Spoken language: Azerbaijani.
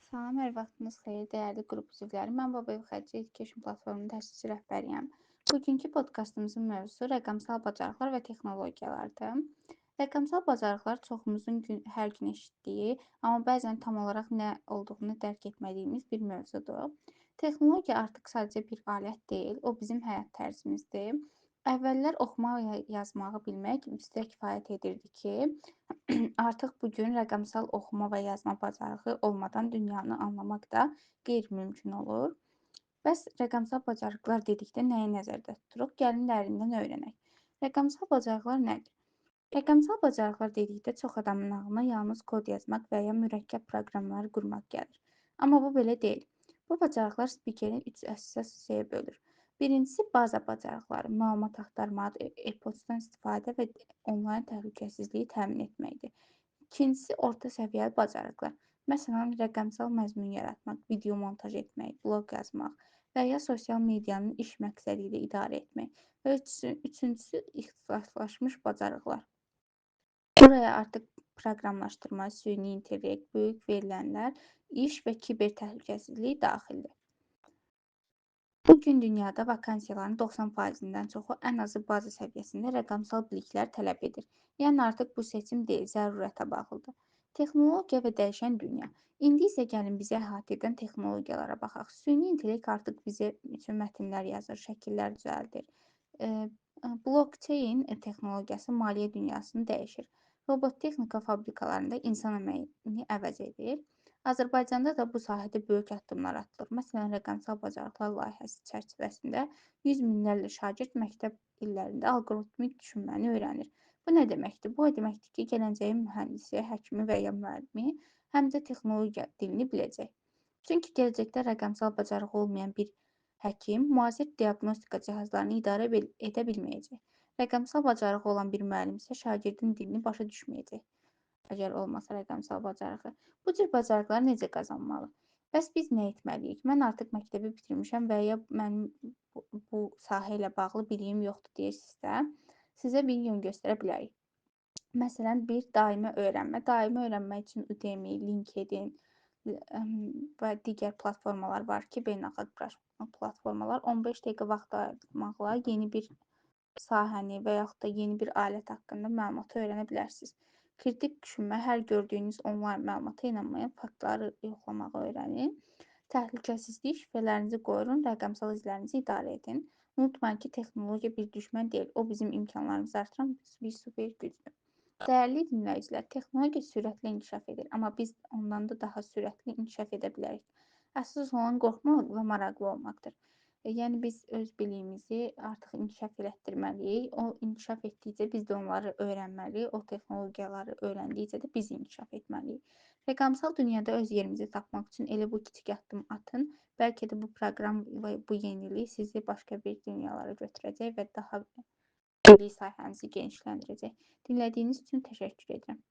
Salam, hər vaxtınız xeyir, dəyərli qrup üzvləri. Mən Babayev Xədicə Education platformunun təşkiçi rəhbəriyəm. Bugünkü podkastımızın mövzusu rəqəmsal bacarıqlar və texnologiyalardır. Rəqəmsal bacarıqlar çoxumuzun hər gün eşitdiyi, amma bəzən tam olaraq nə olduğunu dərk etmədiyimiz bir mövzudur. Texnologiya artıq sadəcə bir alət deyil, o bizim həyat tərzimizdir. Əvvəllər oxumaq və yazmağı bilmək bizdə kifayət edirdi ki, artıq bu gün rəqəmsal oxuma və yazma bacarığı olmadan dünyanı anlamaq da qeyri-mümkün olur. Bəs rəqəmsal bacarıqlar dedikdə nəyi nəzərdə tuturuq? Gəlin dərindən öyrənək. Rəqəmsal bacarıqlar nədir? Rəqəmsal bacarıqlar dedikdə çox adamın ağlına yalnız kod yazmaq və ya mürəkkəb proqramlar qurmaq gəlir. Amma bu belə deyil. Bu bacarıqlar spikerin üç əsas hissəyə bölür. Birincisi baza bacarıqları, məlumat axtarmaq, e-poçtdan istifadə və onlayn təhlükəsizliyi təmin etməkdir. İkincisi orta səviyyəli bacarıqlar. Məsələn, rəqəmsal məzmun yaratmaq, video montaj etmək, bloq yazmaq və ya sosial medianın iş məqsədi ilə idarə etmək. Və üçüncüsü ixtisaslaşmış bacarıqlar. Buraya artıq proqramlaşdırma, süni intellekt, böyük verilənlər, iş və kiber təhlükəsizlik daxildir. Bu gün dünyada vakansiyaların 90%-dən çoxu ən azı baza səviyyəsində rəqəmsal biliklər tələb edir. Yəni artıq bu seçim deyil, zərurətə bağlıdır. Texnologiya və dəyişən dünya. İndi isə gəlin bizə əhatə edən texnologiyalara baxaq. Süni intellekt artıq bizə üçün mətnlər yazır, şəkillər düzəldir. Blockchain texnologiyası maliyyə dünyasını dəyişir. Robot texnika fabrikalarında insan əməyini əvəz edir. Azərbaycanda da bu sahədə böyük addımlar atılır. Məsələn, rəqəmsal bacarıqlar layihəsi çərçivəsində 100 minlərlə şagird məktəb illərində alqoritmik düşünməni öyrənir. Bu nə deməkdir? Bu o deməkdir ki, gələcəyin mühəndisi, həkimi və ya müəllimi həm də texnologiya dilini biləcək. Çünki gələcəkdə rəqəmsal bacarığı olmayan bir həkim müasir diaqnostika cihazlarını idarə edə bilməyəcək. Rəqəmsal bacarığı olan bir müəllim isə şagirdin dilini başa düşməyəcək. Əgər olmasa rəqəmsal bacarığı. Bu cür bacarıqları necə qazanmalı? Bəs biz nə etməliyik? Mən artıq məktəbi bitirmişəm və ya mənim bu sahə ilə bağlı bilgim yoxdur deyirsinizsə, sizə bir yön göstərə bilərik. Məsələn, daimi öyrənmə. Daimi öyrənmək üçün Udemy, LinkedIn və digər platformalar var ki, beynəlxalq platformalar 15 dəqiqə vaxt ayırmaqla yeni bir sahəni və yaxud da yeni bir alət haqqında məlumatı öyrənə bilərsiniz. Kritik düşünmə, hər gördüyünüz onlayn məlumata inanmayın, faktları yoxlamağı öyrənin. Təhlükəsizlik, şifrələrinizi qoruyun, rəqəmsal izlərinizi idarə edin. Unutmayın ki, texnologiya bir düşmən deyil, o bizim imkanlarımızı artıran bir super gücdür. Dəyərli dinləyicilər, texnologiya sürətlə inkişaf edir, amma biz ondan da daha sürətli inkişaf edə bilərik. Əsas olan qorxmamaq və maraqlı olmaqdır. Yəni biz öz biliyimizi artıq inkişaf elətdirməliyik. O inkişaf etdikcə biz də onları öyrənməliyik. O texnologiyaları öyrəndikcə də biz inkişaf etməliyik. Rəqəmsal dünyada öz yerimizi tapmaq üçün elə bu kiçik addım atın. Bəlkə də bu proqram və bu yenilik sizi başqa bir dünyalara götürəcək və daha bilik sahənizi genişləndirəcək. Dinlədiyiniz üçün təşəkkür edirəm.